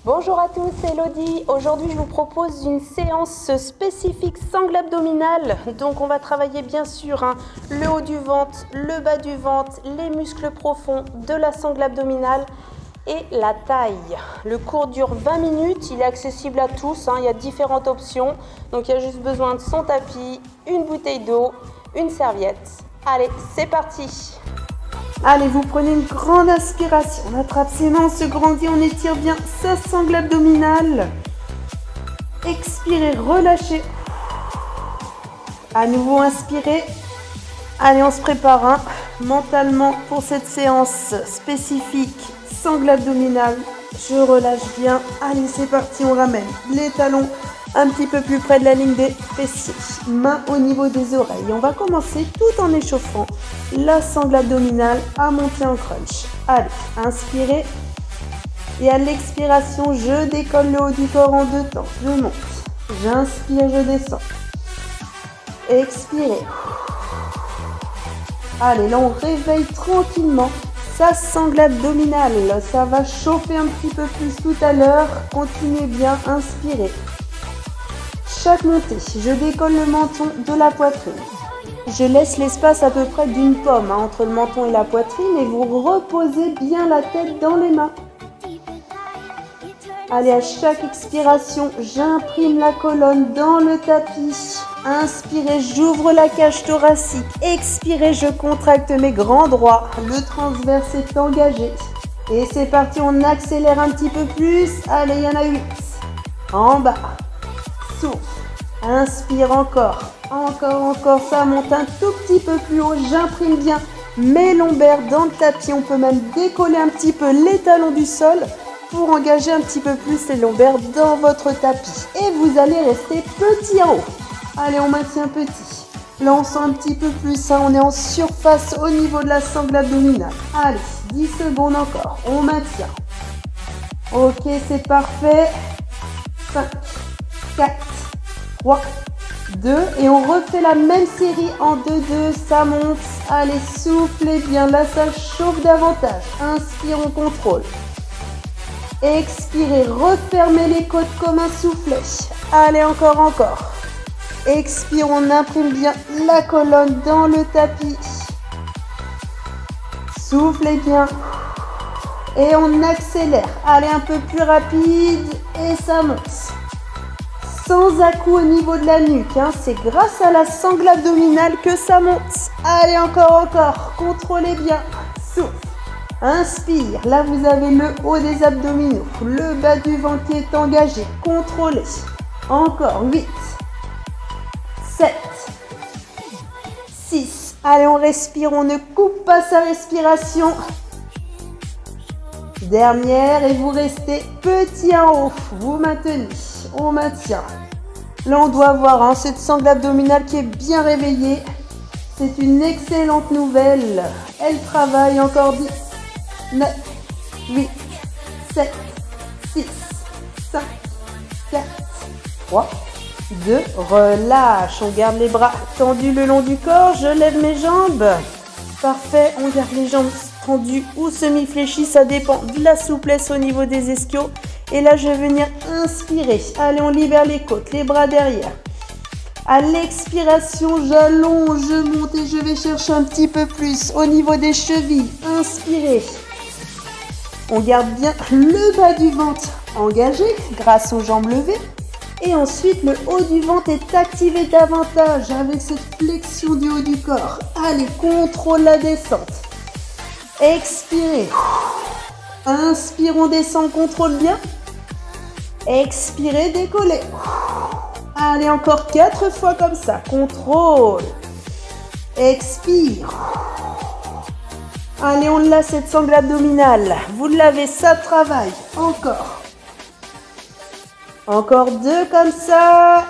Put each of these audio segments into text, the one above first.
Bonjour à tous, c'est Elodie. Aujourd'hui, je vous propose une séance spécifique sangle abdominale. Donc, on va travailler bien sûr le haut du ventre, le bas du ventre, les muscles profonds de la sangle abdominale et la taille. Le cours dure 20 minutes, il est accessible à tous, il y a différentes options. Donc, il y a juste besoin de son tapis, une bouteille d'eau, une serviette. Allez, c'est parti! Allez, vous prenez une grande inspiration, on attrape ses mains, on se grandit, on étire bien sa sangle abdominale. Expirez, relâchez. À nouveau, inspirez. Allez, on se prépare mentalement pour cette séance spécifique sangle abdominale. Je relâche bien. Allez, c'est parti, on ramène les talons un petit peu plus près de la ligne des fessiers. Main au niveau des oreilles. On va commencer tout en échauffant la sangle abdominale à monter en crunch. Allez, inspirez. Et à l'expiration, je décolle le haut du corps en deux temps. Je monte. J'inspire, je descends. Expirez. Allez, là, on réveille tranquillement sa sangle abdominale. Ça va chauffer un petit peu plus tout à l'heure. Continuez bien, inspirez. Chaque montée, je décolle le menton de la poitrine. Je laisse l'espace à peu près d'une pomme entre le menton et la poitrine et vous reposez bien la tête dans les mains. Allez, à chaque expiration, j'imprime la colonne dans le tapis. Inspirez, j'ouvre la cage thoracique. Expirez, je contracte mes grands droits. Le transverse est engagé. Et c'est parti, on accélère un petit peu plus. Allez, il y en a 8. En bas. Souffle. Inspire encore. Encore, ça monte un tout petit peu plus haut. J'imprime bien mes lombaires dans le tapis. On peut même décoller un petit peu les talons du sol pour engager un petit peu plus les lombaires dans votre tapis. Et vous allez rester petit en haut. Allez, on maintient petit. Là, on sent un petit peu plus. On est en surface au niveau de la sangle abdominale. Allez, 10 secondes encore. On maintient. Ok, c'est parfait. 5, 4, 3, 2. Et on refait la même série en 2-2. Ça monte. Allez, soufflez bien. Là, ça chauffe davantage. Inspire, on contrôle. Expirez, refermez les côtes comme un soufflet. Allez, encore. Expire, on imprime bien la colonne dans le tapis. Soufflez bien. Et on accélère. Allez, un peu plus rapide. Et ça monte. Sans à-coups au niveau de la nuque. C'est grâce à la sangle abdominale que ça monte. Allez, encore. Contrôlez bien. Souffle. Inspire. Là, vous avez le haut des abdominaux. Le bas du ventre qui est engagé. Contrôlez. Encore. 8. 7. 6. Allez, on respire. On ne coupe pas sa respiration. Dernière. Et vous restez petit en haut. Vous maintenez. On maintient. Là, on doit avoir cette sangle abdominale qui est bien réveillée. C'est une excellente nouvelle. Elle travaille encore 10, 9, 8, 7, 6, 5, 4, 3, 2. Relâche. On garde les bras tendus le long du corps. Je lève mes jambes. Parfait. On garde les jambes tendues ou semi-fléchies. Ça dépend de la souplesse au niveau des ischios. Et là, je vais venir inspirer. Allez, on libère les côtes, les bras derrière. À l'expiration, j'allonge, je monte et je vais chercher un petit peu plus au niveau des chevilles. Inspirez. On garde bien le bas du ventre engagé grâce aux jambes levées. Et ensuite, le haut du ventre est activé davantage avec cette flexion du haut du corps. Allez, contrôle la descente. Expirez. Inspire, on descend, on contrôle bien. Expirez, décollez. Allez, encore 4 fois comme ça. Contrôle. Expire. Allez, on l'a cette sangle abdominale. Vous l'avez, ça travaille. Encore 2 comme ça.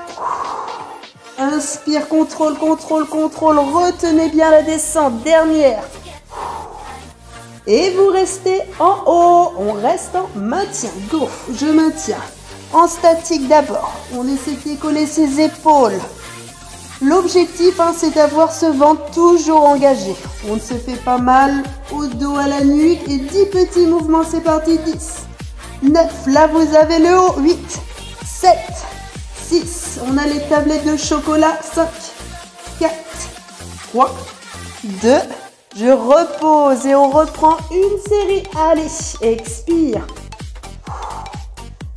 Inspire, contrôle. Retenez bien la descente. Dernière. Et vous restez en haut. On reste en maintien. Go. Je maintiens. En statique d'abord. On essaie de décoller ses épaules. L'objectif, c'est d'avoir ce ventre toujours engagé. On ne se fait pas mal au dos, à la nuque. Et 10 petits mouvements, c'est parti. 10, 9. Là, vous avez le haut. 8, 7, 6. On a les tablettes de chocolat. 5, 4, 3, 2. Je repose et on reprend une série. Allez, expire.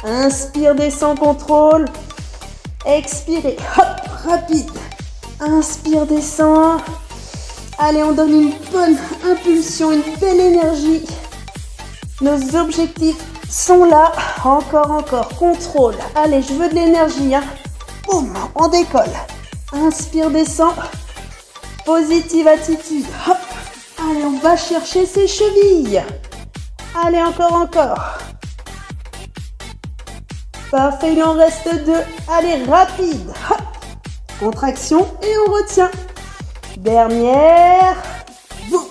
Inspire, descend, contrôle. Expirez. Hop, rapide. Inspire, descend. Allez, on donne une bonne impulsion, une belle énergie. Nos objectifs sont là. Encore, encore. Contrôle. Allez, je veux de l'énergie. Hein. Boum, on décolle. Inspire, descend. Positive attitude. Hop. Allez, on va chercher ses chevilles. Allez, encore, encore. Parfait, il en reste 2. Allez, rapide. Hop. Contraction et on retient. Dernière. Boum.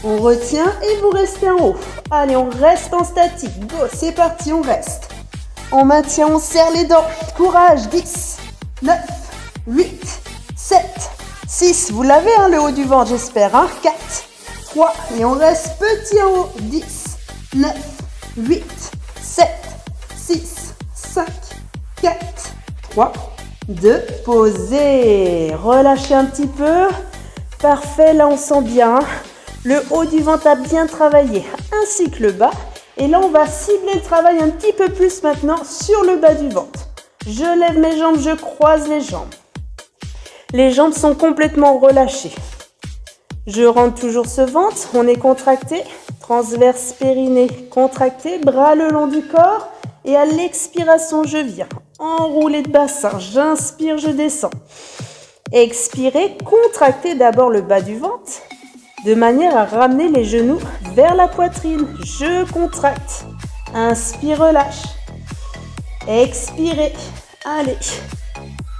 On retient et vous restez en haut. Allez, on reste en statique. Go, c'est parti, on reste. On maintient, on serre les dents. Courage. 10, 9, 8, 7, 6. Vous l'avez, hein, le haut du ventre, j'espère. Hein. 4, 3. Et on reste petit en haut. 10, 9, 8, 7, 6, 5, 4, 3, 2. Posez. Relâchez un petit peu. Parfait, là on sent bien. Le haut du ventre a bien travaillé, ainsi que le bas. Et là, on va cibler le travail un petit peu plus maintenant sur le bas du ventre. Je lève mes jambes, je croise les jambes. Les jambes sont complètement relâchées. Je rentre toujours ce ventre, on est contracté. Transverse périnée contracté, bras le long du corps. Et à l'expiration, je vire. Enroulé de bassin, j'inspire, je descends. Expirez, contractez d'abord le bas du ventre, de manière à ramener les genoux vers la poitrine. Je contracte. Inspire, relâche. Expirez. Allez.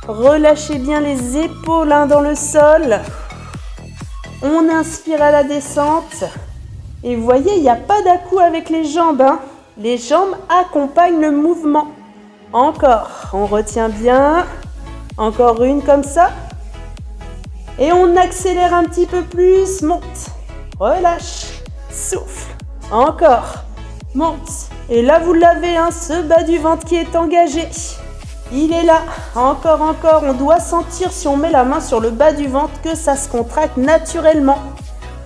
Relâchez bien les épaules dans le sol. On inspire à la descente. Et vous voyez, il n'y a pas d'à-coup avec les jambes. Hein. Les jambes accompagnent le mouvement. Encore. On retient bien. Encore une comme ça. Et on accélère un petit peu plus. Monte. Relâche. Souffle. Encore. Monte. Et là, vous l'avez, hein, ce bas du ventre qui est engagé. Il est là. Encore, encore. On doit sentir, si on met la main sur le bas du ventre, que ça se contracte naturellement.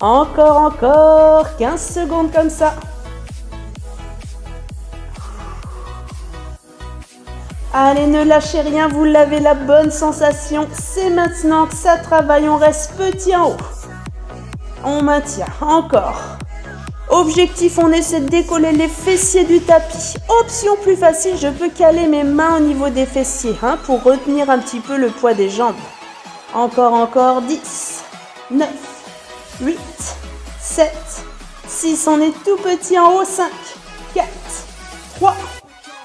Encore, encore. 15 secondes comme ça. Allez, ne lâchez rien, vous l'avez, la bonne sensation. C'est maintenant que ça travaille, on reste petit en haut. On maintient, encore. Objectif, on essaie de décoller les fessiers du tapis. Option plus facile, je peux caler mes mains au niveau des fessiers, hein, pour retenir un petit peu le poids des jambes. Encore, encore, 10, 9, 8, 7, 6, on est tout petit en haut, 5, 4, 3,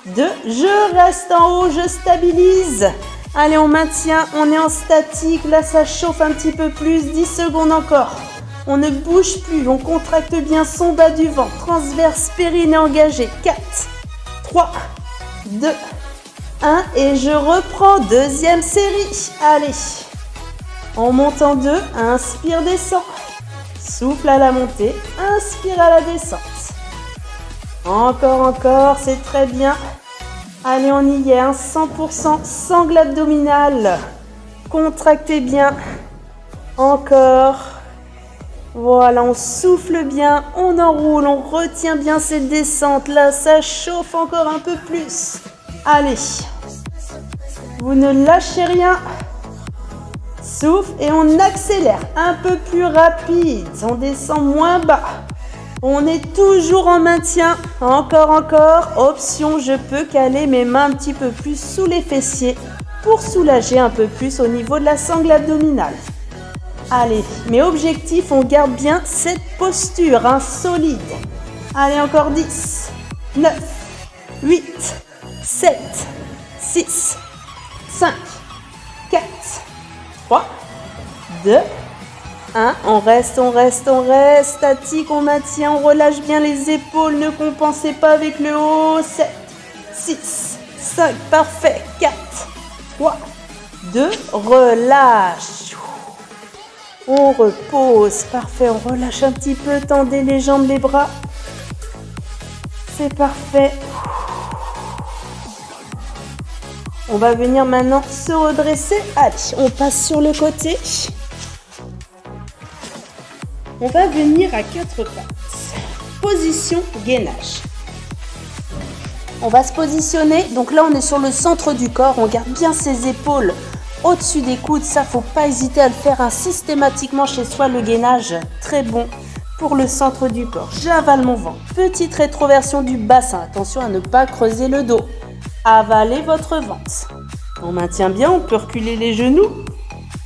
2, je reste en haut, je stabilise. Allez, on maintient, on est en statique. Là, ça chauffe un petit peu plus. 10 secondes encore. On ne bouge plus, on contracte bien son bas du ventre. Transverse périnée engagé. 4, 3, 2, 1. Et je reprends, deuxième série. Allez, on monte en 2. Inspire, descend. Souffle à la montée. Inspire à la descente. Encore, encore, c'est très bien. Allez, on y est, hein, 100% sangle abdominale. Contractez bien. Encore. Voilà, on souffle bien, on enroule, on retient bien cette descente. Là, ça chauffe encore un peu plus. Allez. Vous ne lâchez rien. Souffle et on accélère. Un peu plus rapide. On descend moins bas. On est toujours en maintien. Encore, encore. Option, je peux caler mes mains un petit peu plus sous les fessiers pour soulager un peu plus au niveau de la sangle abdominale. Allez, mes objectifs, on garde bien cette posture, hein, solide. Allez, encore 10, 9, 8, 7, 6, 5, 4, 3, 2, 1, on reste, on reste, on reste, statique, on maintient, on relâche bien les épaules, ne compensez pas avec le haut, 7, 6, 5, parfait, 4, 3, 2, relâche, on repose, parfait, on relâche un petit peu, tendez les jambes, les bras, C'est parfait. On va venir maintenant se redresser. Allez, on passe sur le côté. On va venir à 4 pattes. Position gainage. On va se positionner. Donc là, on est sur le centre du corps. On garde bien ses épaules au-dessus des coudes. Ça, faut pas hésiter à le faire systématiquement chez soi. Le gainage, très bon pour le centre du corps. J'avale mon ventre. Petite rétroversion du bassin. Attention à ne pas creuser le dos. Avalez votre ventre. On maintient bien, on peut reculer les genoux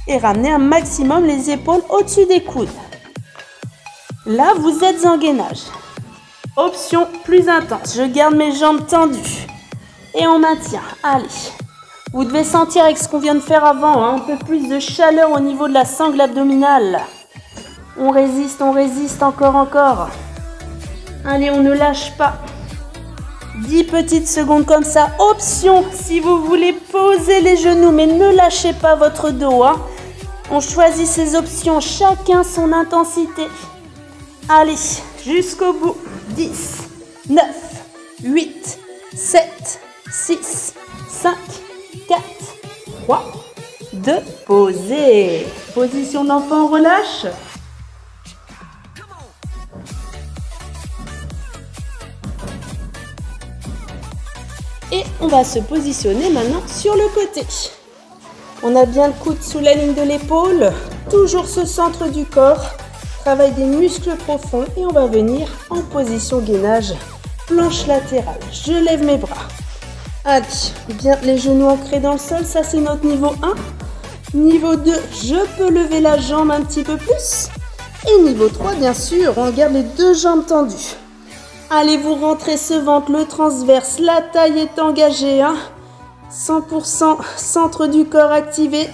et ramener un maximum les épaules au-dessus des coudes. Là, vous êtes en gainage. Option plus intense. Je garde mes jambes tendues et on maintient. Allez, vous devez sentir avec ce qu'on vient de faire avant, un peu plus de chaleur au niveau de la sangle abdominale. On résiste, encore. Allez, on ne lâche pas. 10 petites secondes comme ça. Option, si vous voulez poser les genoux, mais ne lâchez pas votre dos. On choisit ces options, chacun son intensité. Allez, jusqu'au bout. 10, 9, 8, 7, 6, 5, 4, 3, 2, posez. Position d'enfant, on relâche. Et on va se positionner maintenant sur le côté. On a bien le coude sous la ligne de l'épaule. Toujours ce centre du corps. Travail des muscles profonds. Et on va venir en position gainage. Planche latérale. Je lève mes bras. Allez, bien les genoux ancrés dans le sol. Ça, c'est notre niveau 1. Niveau 2, je peux lever la jambe un petit peu plus. Et niveau 3, bien sûr, on garde les deux jambes tendues. Allez, vous rentrez ce ventre, le transverse, la taille est engagée. 100% centre du corps activé.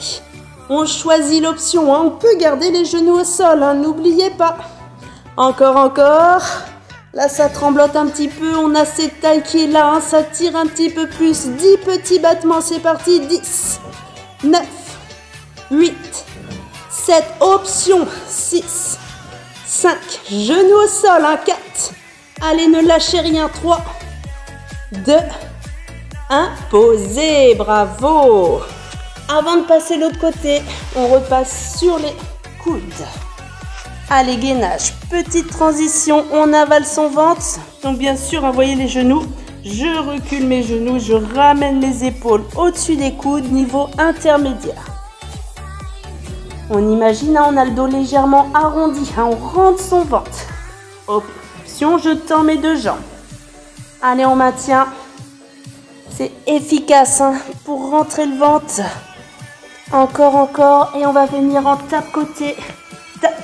On choisit l'option. On peut garder les genoux au sol, n'oubliez pas. Encore. Là, ça tremblote un petit peu. On a cette taille qui est là. Ça tire un petit peu plus. 10 petits battements, c'est parti. 10, 9, 8, 7. Option. 6, 5. Genoux au sol. 4. Allez, ne lâchez rien. 3, 2, 1. Posez. Bravo. Avant de passer l'autre côté, on repasse sur les coudes. Allez, gainage. Petite transition. On avale son ventre. Donc, bien sûr, voyez les genoux. Je recule mes genoux. Je ramène les épaules au-dessus des coudes. Niveau intermédiaire. On imagine, on a le dos légèrement arrondi. On rentre son ventre. Option, je tends mes deux jambes. Allez, on maintient. C'est efficace pour rentrer le ventre. Encore. Et on va venir en tape côté. Tape.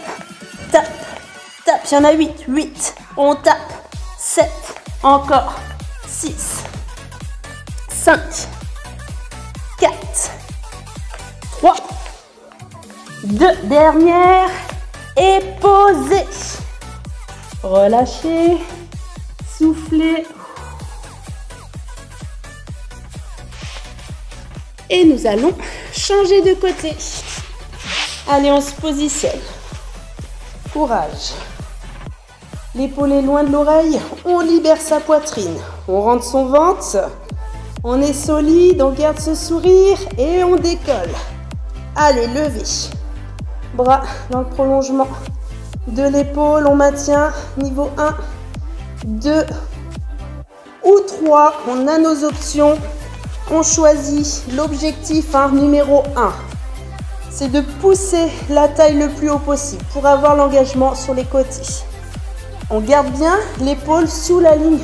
Il y en a 8. 8. On tape. 7. Encore. 6. 5. 4. 3. 2. Dernière. Et posez. Relâchez. Soufflez. Et nous allons changer de côté. Allez, on se positionne. Courage. L'épaule est loin de l'oreille. On libère sa poitrine. On rentre son ventre. On est solide. On garde ce sourire. Et on décolle. Allez, levez. Bras dans le prolongement de l'épaule. On maintient. Niveau 1, 2 ou 3. On a nos options. On choisit l'objectif numéro 1. C'est de pousser la taille le plus haut possible pour avoir l'engagement sur les côtés. On garde bien l'épaule sous la ligne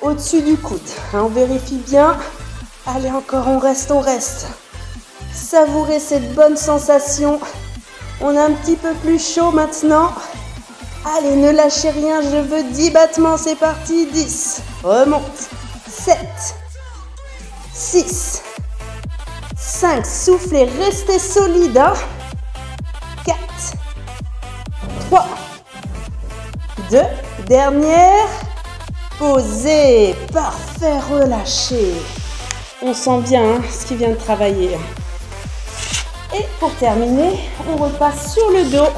au-dessus du coude. On vérifie bien. Allez, encore, on reste. Savourez cette bonne sensation. On a un petit peu plus chaud maintenant. Allez, ne lâchez rien. Je veux 10 battements. C'est parti. 10. Remonte. 7. 6, 5, soufflez, restez solide. 4, 3, 2, dernière. Posez, parfait, relâchez. On sent bien ce qui vient de travailler. Et pour terminer, on repasse sur le dos.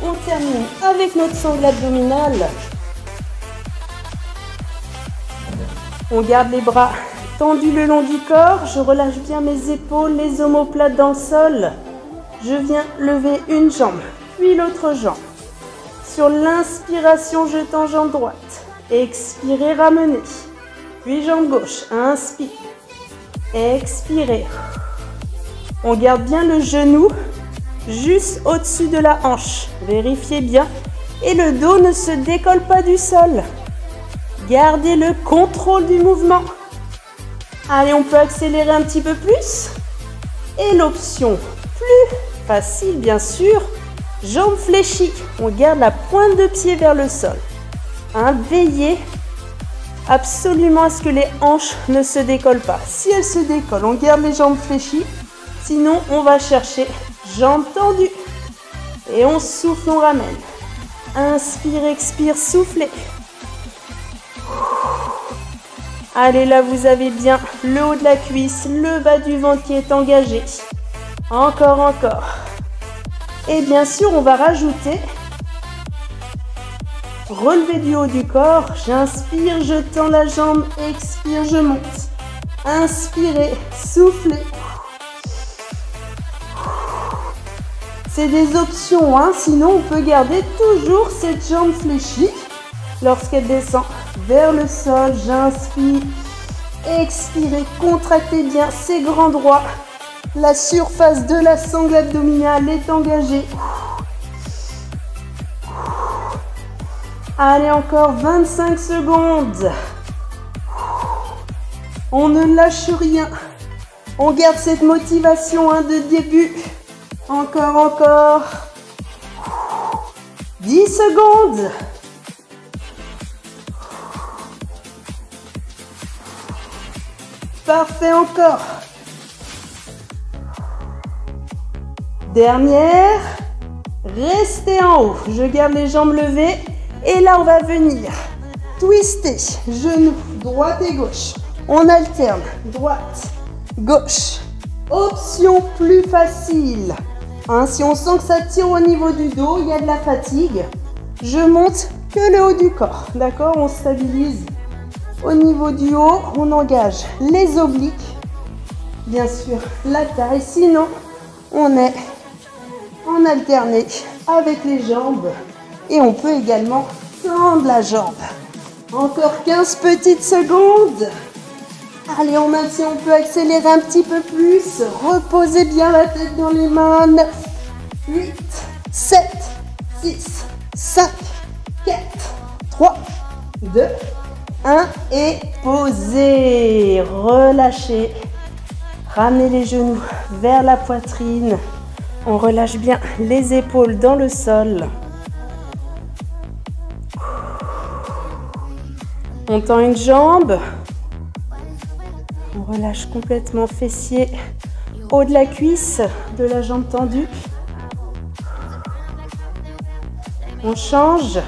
On termine avec notre sangle abdominale. On garde les bras tendus le long du corps. Je relâche bien mes épaules, les omoplates dans le sol. Je viens lever une jambe, puis l'autre jambe. Sur l'inspiration, je tends jambe droite. Expirez, ramenez. Puis jambe gauche. Inspire. Expirez. On garde bien le genou juste au-dessus de la hanche. Vérifiez bien. Et le dos ne se décolle pas du sol. Gardez le contrôle du mouvement. Allez, on peut accélérer un petit peu plus. Et l'option plus facile, bien sûr, jambes fléchies. On garde la pointe de pied vers le sol. Veillez absolument à ce que les hanches ne se décollent pas. Si elles se décollent, on garde les jambes fléchies. Sinon, on va chercher jambes tendues. Et on souffle, on ramène. Inspire, expire, soufflez. Allez, là, vous avez bien le haut de la cuisse, le bas du ventre qui est engagé. Encore, encore. Et bien sûr, on va rajouter relevé du haut du corps. J'inspire, je tends la jambe, expire, je monte. Inspirez, soufflez. C'est des options, hein. Sinon on peut garder toujours cette jambe fléchie lorsqu'elle descend vers le sol. J'inspire, expirez, contractez bien ces grands droits. La surface de la sangle abdominale est engagée. Allez, encore 25 secondes. On ne lâche rien. On garde cette motivation de début. Encore, encore. 10 secondes. Parfait, encore. Dernière. Restez en haut. Je garde les jambes levées. Et là, on va venir twister. Genoux, droite et gauche. On alterne. Droite, gauche. Option plus facile. Si on sent que ça tire au niveau du dos, il y a de la fatigue, je monte que le haut du corps. D'accord? On stabilise au niveau du haut. On engage les obliques. Bien sûr, la taille. Sinon, on est en alterné avec les jambes. Et on peut également tendre la jambe. Encore 15 petites secondes. Allez, on maintient, on peut accélérer un petit peu plus. Reposez bien la tête dans les mains. 9, 8, 7, 6, 5, 4, 3, 2, 1. Et posez. Relâchez. Ramenez les genoux vers la poitrine. On relâche bien les épaules dans le sol. On tend une jambe. On relâche complètement fessier, haut de la cuisse, de la jambe tendue. On change.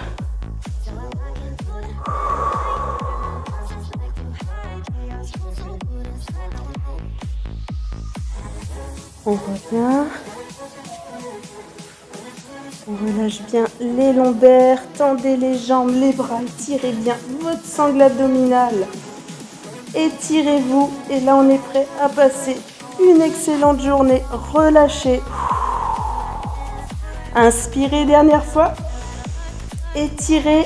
On revient. On relâche bien les lombaires, tendez les jambes, les bras, étirez bien votre sangle abdominale. Étirez-vous et là on est prêt à passer une excellente journée. Relâchez. Inspirez dernière fois. Étirez.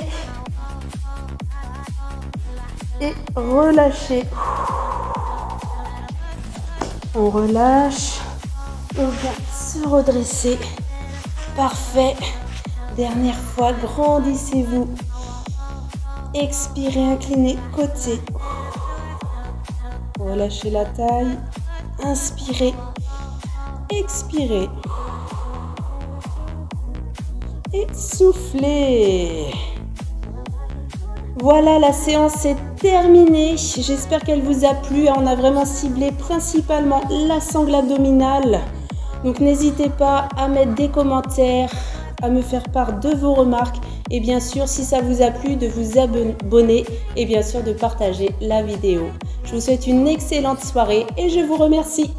Et relâchez. On relâche. On vient se redresser. Parfait. Dernière fois, grandissez-vous. Expirez, inclinez côté. Relâchez la taille. Inspirez. Expirez. Et soufflez. Voilà, la séance est terminée. J'espère qu'elle vous a plu. On a vraiment ciblé principalement la sangle abdominale. Donc n'hésitez pas à mettre des commentaires, à me faire part de vos remarques et bien sûr si ça vous a plu de vous abonner et bien sûr de partager la vidéo. Je vous souhaite une excellente soirée et je vous remercie.